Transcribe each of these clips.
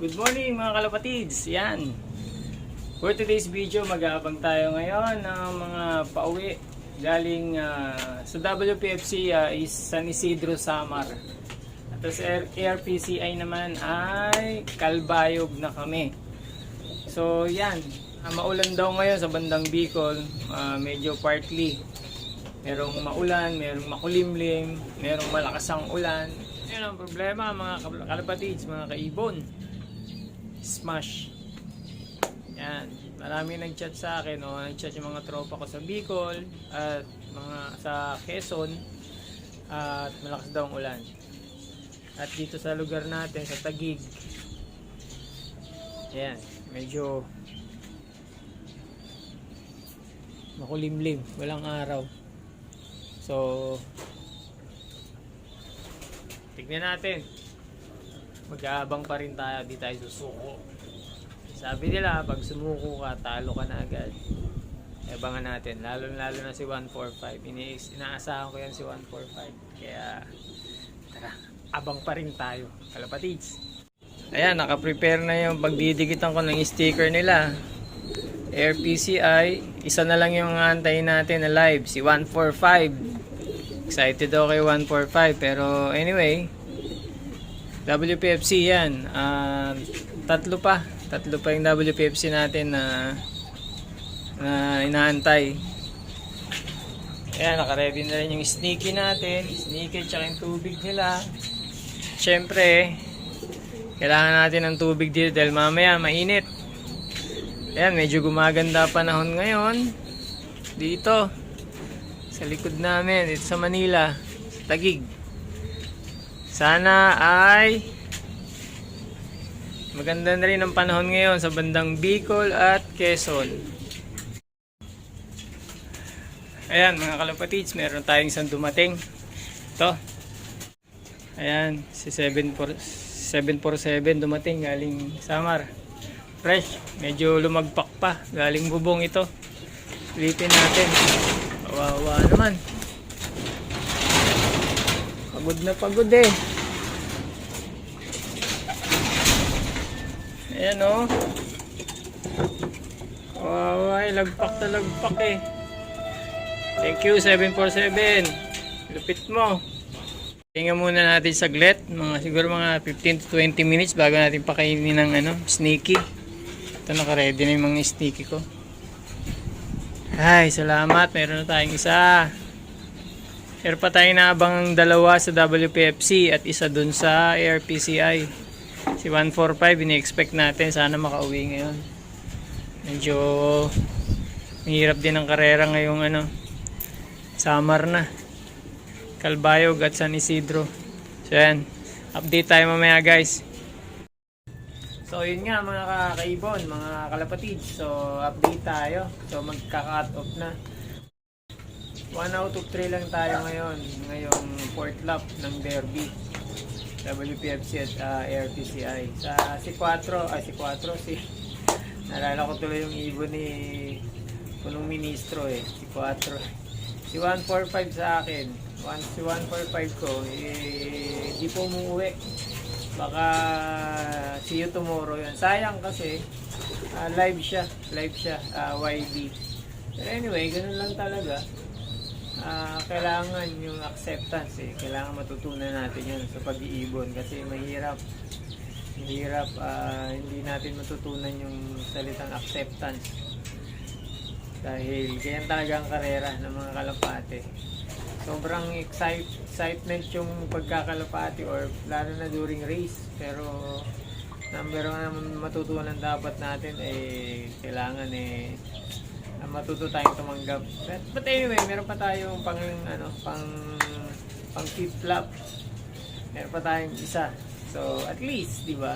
Good morning mga kalapatids. Yan. For today's video, mag-aabang tayo ngayon ng mga pauwi galing sa WPFC is San Isidro, Samar. At sa ARPCI naman ay Calbayog na kami. So yan, maulan daw ngayon sa bandang Bicol, medyo partly. Merong maulan, merong makulimlim, merong malakas ang ulan. Yan ang problema mga kalapatids, mga kaibon. Smash. Yan. Marami nag-chat sa akin, nag-chat yung mga tropa ko sa Bicol at mga sa Quezon at malakas daw ang ulan. At dito sa lugar natin sa Taguig, yan, medyo makulimlim, walang araw. So tignan natin. Mag-aabang pa rin tayo, di tayo susuko. Sabi nila, pag sumuko ka, talo ka na agad. Abangan natin, lalo na si 145. Inaasahan ko yan si 145. Kaya, tara, abang pa rin tayo, kalapatids. Ayan, nakaprepare na yung pagdidikitan ko ng sticker nila. AirPCI, isa na lang yung antayin natin na live, si 145. Excited ako kay 145, pero anyway, WPFC yan. Tatlo pa yung WPFC natin na inaantay. Ayan, nakaready na rin yung sneaky natin. Sneaky tsaka yung tubig nila. Siyempre, kailangan natin ng tubig dito dahil mamaya mainit. Ayan, medyo gumaganda panahon ngayon dito sa likod namin, dito sa Manila, sa Taguig. Sana ay maganda na rin ang panahon ngayon sa bandang Bicol at Quezon. Ayan mga kalapatids, meron tayong isang dumating. Ito. Ayan, si 747 dumating galing Samar. Fresh, medyo lumagpak pa. Galing bubong ito. Silipin natin. Kawawa naman. Pagod na pagod eh. Ayan o. Kawawa eh. Lagpak na lagpak eh. Thank you 747. Lupit mo. Hinga muna natin saglit. Siguro mga 15 to 20 minutes bago natin pakainin ng sneaky. Ito naka-ready na yung mga sneaky ko. Ay, salamat. Meron na tayong isa. Meron pa tayong naabang dalawa sa WPFC at isa dun sa ARPCI. Si 145, ini-expect natin. Sana makauwi ngayon. Medyo mahirap din ang karera ngayong Samar na. Calbayog at San Isidro. So yan. Update tayo mamaya guys. So yun nga mga kaibon, mga kalapatids. So update tayo. So magka-cut off na. 1 out of 3 lang tayo ngayon. Ngayong 4th lap ng Derby. WPFC at ARPCI. Si 4, naalala ko tuloy yung ibon ni punong ministro eh. Si 4. Si 145 sa akin. Si 145 ko, di po umuwi. Baka see you tomorrow yun. Sayang kasi, live siya, YB. But anyway, ganun lang talaga. Kailangan yung acceptance eh. Kailangan matutunan natin yun sa pag-iibon kasi mahirap hindi natin matutunan yung salitang acceptance dahil ganyan talaga ang karera ng mga kalapate. Sobrang excitement yung pagkakalapate or lalo na during race, pero number 1 naman matutunan dapat natin kailangan matuto tayong tumanggap. But anyway, meron pa tayong pang 5th lap. Meron pa tayong isa. So at least, di ba?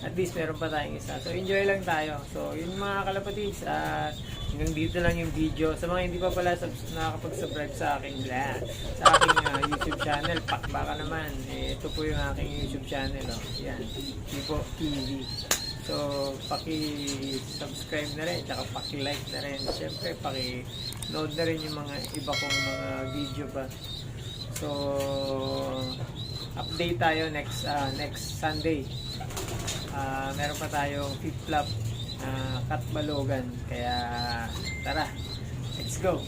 At least meron pa tayong isa. So enjoy lang tayo. So yun mga kalapatids, hanggang dito lang yung video. Sa mga hindi pa pala nakakapag-subscribe sa aking YouTube channel, pakbaka naman. Ito po yung aking YouTube channel. Yan, Tipo TV. So, paki-subscribe na rin, tsaka paki-like na rin. Siyempre, paki-load na rin yung mga iba kong mga video pa. So, update tayo next Sunday. meron pa tayong flip-flop cut balogan. Kaya tara, let's go!